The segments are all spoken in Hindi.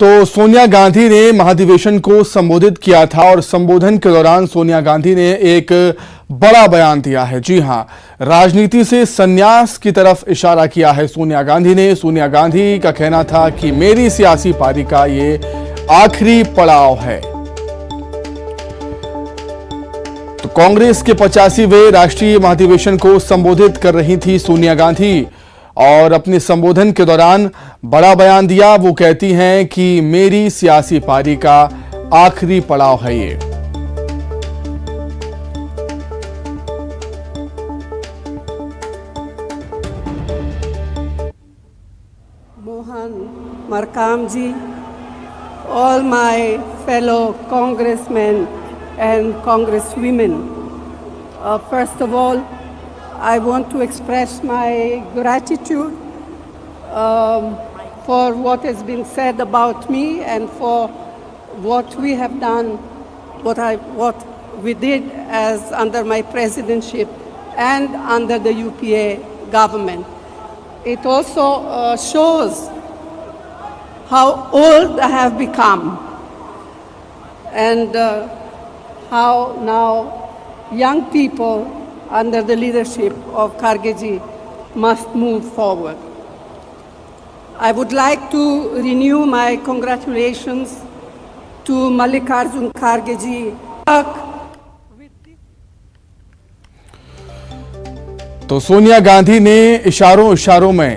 तो सोनिया गांधी ने महाधिवेशन को संबोधित किया था और संबोधन के दौरान सोनिया गांधी ने एक बड़ा बयान दिया है। जी हां, राजनीति से संन्यास की तरफ इशारा किया है सोनिया गांधी ने। सोनिया गांधी का कहना था कि मेरी सियासी पारी का ये आखिरी पड़ाव है। तो कांग्रेस के 85वें राष्ट्रीय महाधिवेशन को संबोधित कर रही थी सोनिया गांधी और अपने संबोधन के दौरान बड़ा बयान दिया। वो कहती हैं कि मेरी सियासी पारी का आखिरी पड़ाव है ये। मोहन मरकाम जी, all my fellow congressmen and congresswomen, first of all, I want to express my gratitude for what has been said about me and for what we have done, what we did as under my presidency and under the UPA government. It also shows how old I have become and how now young people under the leadership of Kharge ji must move forward. I would like to renew my congratulations to Mallikarjun Kharge ji. तो सोनिया गांधी ने इशारों में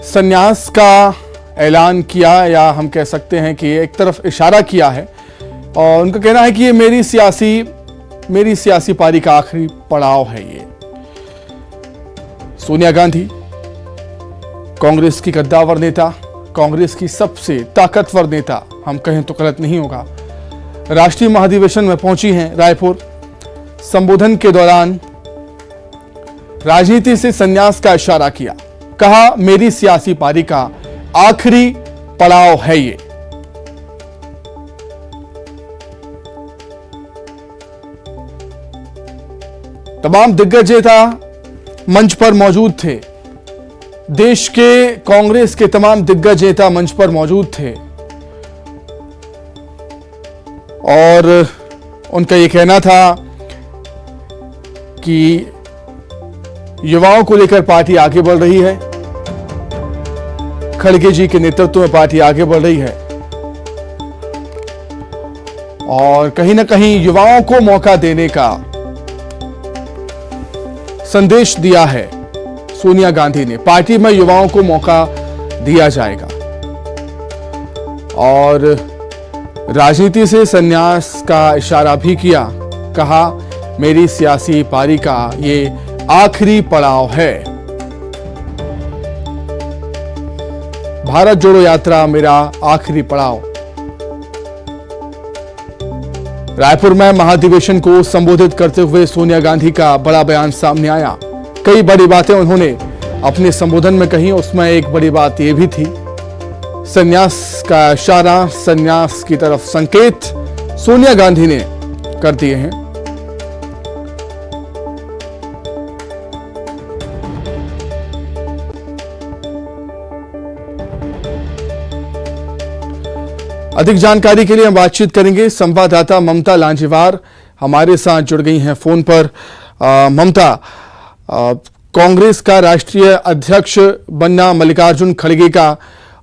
संन्यास का ऐलान किया, या हम कह सकते हैं कि एक तरफ इशारा किया है और उनका कहना है कि ये मेरी सियासी पारी का आखिरी पड़ाव है। ये सोनिया गांधी कांग्रेस की कद्दावर नेता, कांग्रेस की सबसे ताकतवर नेता, हम कहें तो गलत नहीं होगा, राष्ट्रीय महाधिवेशन में पहुंची हैं रायपुर। संबोधन के दौरान राजनीति से संन्यास का इशारा किया, कहा मेरी सियासी पारी का आखिरी पड़ाव है ये। तमाम दिग्गज नेता मंच पर मौजूद थे। देश के कांग्रेस के तमाम दिग्गज नेता मंच पर मौजूद थे और उनका यह कहना था कि युवाओं को लेकर पार्टी आगे बढ़ रही है, खड़गे जी के नेतृत्व में पार्टी आगे बढ़ रही है और कहीं ना कहीं युवाओं को मौका देने का संदेश दिया है सोनिया गांधी ने। पार्टी में युवाओं को मौका दिया जाएगा और राजनीति से संन्यास का इशारा भी किया, कहा मेरी सियासी पारी का ये आखिरी पड़ाव है। भारत जोड़ो यात्रा मेरा आखिरी पड़ाव। रायपुर में महाधिवेशन को संबोधित करते हुए सोनिया गांधी का बड़ा बयान सामने आया। कई बड़ी बातें उन्होंने अपने संबोधन में कही, उसमें एक बड़ी बात यह भी थी, संन्यास का इशारा, संन्यास की तरफ संकेत सोनिया गांधी ने कर दिए हैं। अधिक जानकारी के लिए हम बातचीत करेंगे। संवाददाता ममता लांजेवार हमारे साथ जुड़ गई हैं फोन पर। ममता, कांग्रेस का राष्ट्रीय अध्यक्ष बनना मल्लिकार्जुन खड़गे का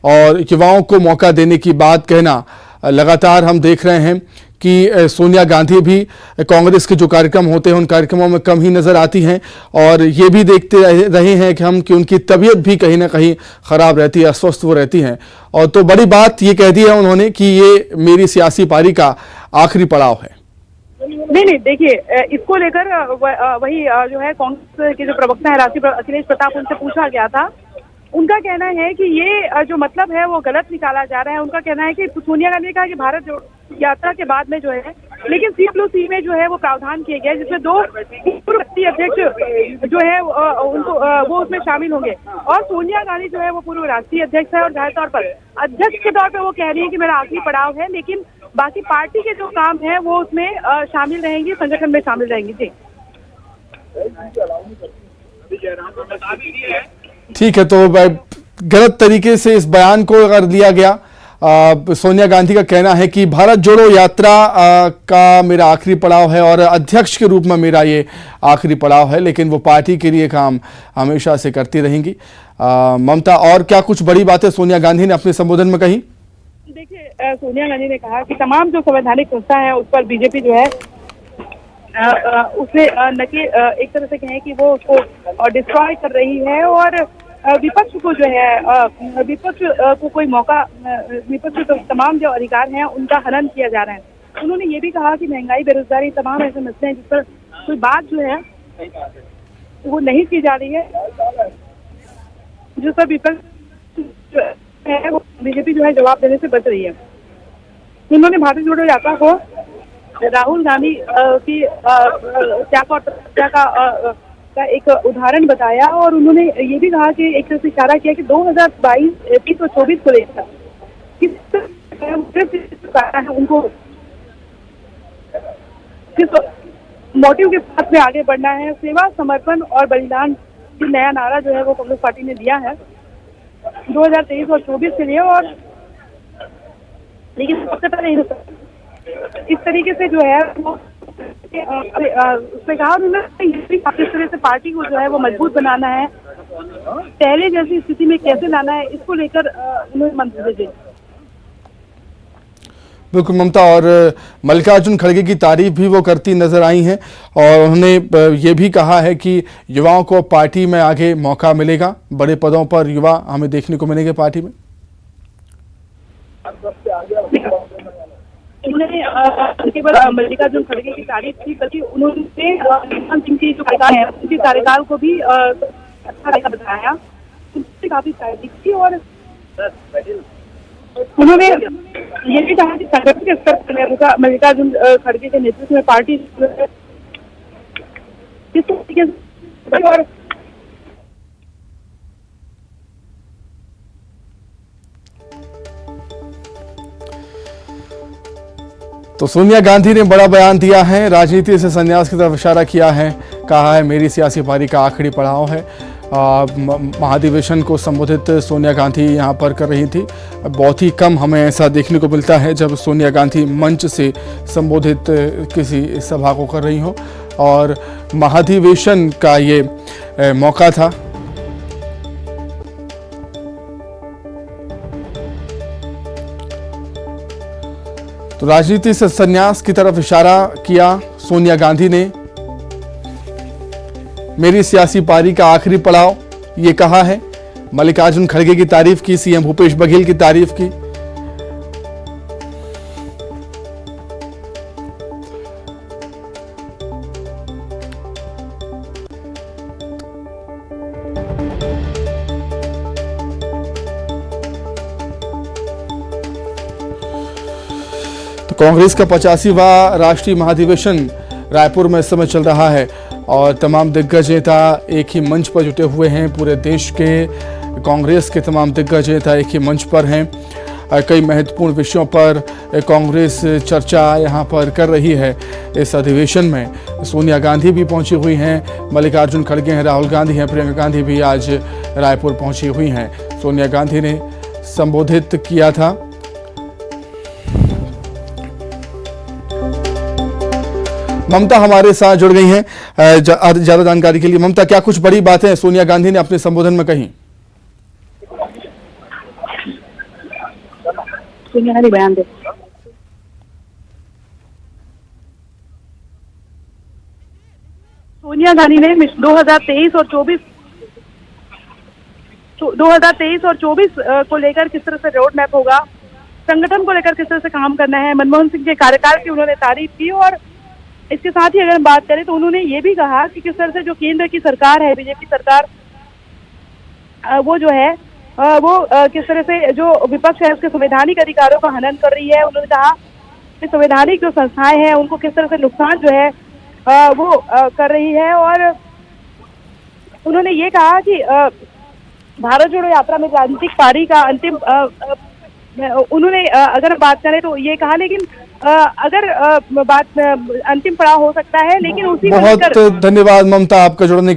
और युवाओं को मौका देने की बात कहना, लगातार हम देख रहे हैं कि सोनिया गांधी भी कांग्रेस के जो कार्यक्रम होते हैं उन कार्यक्रमों में कम ही नजर आती हैं और ये भी देखते रहे हैं कि हम कि उनकी तबीयत भी कहीं ना कहीं खराब रहती है, अस्वस्थ वो रहती हैं। और तो बड़ी बात ये कह दी है उन्होंने कि ये मेरी सियासी पारी का आखिरी पड़ाव है। नहीं, देखिए, इसको लेकर वही जो है कांग्रेस के जो प्रवक्ता है राष्ट्रीय अखिलेश प्रताप, उनसे पूछा गया था। उनका कहना है कि ये जो मतलब है वो गलत निकाला जा रहा है। उनका कहना है कि सोनिया गांधी ने कहा कि भारत यात्रा के बाद में जो है, लेकिन CWC में जो है वो प्रावधान किए गए जिसमें 2 पूर्व अध्यक्ष जो है उनको वो उसमें शामिल होंगे और सोनिया गांधी जो है वो पूर्व राष्ट्रीय अध्यक्ष है और जाहिर तौर पर अध्यक्ष के तौर पर वो कह रही है कि मेरा आखिरी पड़ाव है, लेकिन बाकी पार्टी के जो काम है वो उसमें शामिल रहेंगी, संगठन में शामिल रहेंगी। जी ठीक है, तो गलत तरीके से इस बयान को अगर लिया गया सोनिया गांधी का कहना है कि भारत जोड़ो यात्रा का मेरा आखिरी पड़ाव है और अध्यक्ष के रूप में मेरा ये आखिरी पड़ाव है, लेकिन वो पार्टी के लिए काम हमेशा से करती रहेंगी। ममता, और क्या कुछ बड़ी बातें सोनिया गांधी ने अपने संबोधन में कही? देखिए, सोनिया गांधी ने कहा कि तमाम जो संवैधानिक संस्था है उस पर बीजेपी जो है उसने न कि एक तरह से कहें कि वो उसको डिस्ट्रॉय कर रही है और विपक्ष को जो है विपक्ष को कोई मौका, विपक्ष को तमाम जो अधिकार हैं उनका हनन किया जा रहा है। उन्होंने ये भी कहा कि महंगाई, बेरोजगारी तमाम ऐसे मसले हैं जिस पर कोई बात जो है वो नहीं की जा रही है, जिस पर विपक्ष है वो बीजेपी जो है जवाब देने से बच रही है। उन्होंने भारत जोड़ो यात्रा को राहुल गांधी की त्याग और तपस्या का एक उदाहरण बताया और उन्होंने ये भी कहा कि एक तरह से इशारा किया कि 2022 और 24 को लेकर किस है उनको किस मोटिव के साथ में आगे बढ़ना है। सेवा, समर्पण और बलिदान की नया नारा जो है वो कांग्रेस पार्टी ने दिया है 2023 और 24 के लिए। और लेकिन सबसे पहले इस तरीके से जो है वो उसने कहा उन्होंने किस तरह से पार्टी को जो है वो मजबूत बनाना है, पहले जैसी स्थिति में कैसे लाना है, इसको लेकर उन्होंने मंत्र दिए। बिल्कुल ममता, और मल्लिकार्जुन खड़गे की तारीफ भी वो करती नजर आई हैं और उन्होंने ये भी कहा है कि युवाओं को पार्टी में आगे मौका मिलेगा, बड़े पदों पर युवा हमें देखने को मिलेंगे पार्टी में। उन्होंने केवल मल्लिकार्जुन खड़गे की तारीफ की, बल्कि उन्होंने मनमोहन सिंह की जो कार्यकाल है उनके कार्यकाल को भी अच्छा बताया, उनसे काफी तारीफ की। और उन्होंने ये भी कहा कि संगठन के स्तर पर मल्लिकार्जुन खड़गे के नेतृत्व में पार्टी किस तरीके से और तो सोनिया गांधी ने बड़ा बयान दिया है, राजनीति से संन्यास की तरफ इशारा किया है, कहा है मेरी सियासी पारी का आखिरी पड़ाव है। महाधिवेशन को संबोधित सोनिया गांधी यहां पर कर रही थी। बहुत ही कम हमें ऐसा देखने को मिलता है जब सोनिया गांधी मंच से संबोधित किसी सभा को कर रही हो, और महाधिवेशन का ये मौका था। तो राजनीति से संन्यास की तरफ इशारा किया सोनिया गांधी ने, मेरी सियासी पारी का आखिरी पड़ाव ये कहा है। मल्लिकार्जुन खड़गे की तारीफ की, सीएम भूपेश बघेल की तारीफ की। कांग्रेस का 85वां राष्ट्रीय महाधिवेशन रायपुर में इस समय चल रहा है और तमाम दिग्गज नेता एक ही मंच पर जुटे हुए हैं। पूरे देश के कांग्रेस के तमाम दिग्गज नेता एक ही मंच पर हैं। कई महत्वपूर्ण विषयों पर कांग्रेस चर्चा यहां पर कर रही है। इस अधिवेशन में सोनिया गांधी भी पहुंची हुई हैं, मल्लिकार्जुन खड़गे हैं, राहुल गांधी हैं, प्रियंका गांधी भी आज रायपुर पहुंची हुई हैं। सोनिया गांधी ने संबोधित किया था। ममता हमारे साथ जुड़ गई हैं ज्यादा जानकारी के लिए। ममता, क्या कुछ बड़ी बातें सोनिया गांधी ने अपने संबोधन में कही? सोनिया गांधी बयान दे। सोनिया गांधी ने 2023 और 24 को लेकर किस तरह से रोड मैप होगा, संगठन को लेकर किस तरह से काम करना है, मनमोहन सिंह के कार्यकाल की उन्होंने तारीफ की। और इसके साथ ही अगर हम बात करें तो उन्होंने ये भी कहा कि किस तरह से जो केंद्र की सरकार है, बीजेपी सरकार, वो जो है वो किस तरह से जो विपक्ष है उसके संवैधानिक अधिकारों का हनन कर रही है। उन्होंने कहा कि संवैधानिक जो संस्थाएं हैं उनको किस तरह से नुकसान जो है वो कर रही है। और उन्होंने ये कहा कि भारत जोड़ो यात्रा में राजनीतिक पारी का अंतिम उन्होंने अगर बात करें तो ये कहा, लेकिन अगर बात अंतिम पड़ाव हो सकता है, लेकिन उसी बहुत धन्यवाद ममता आपका जुड़ने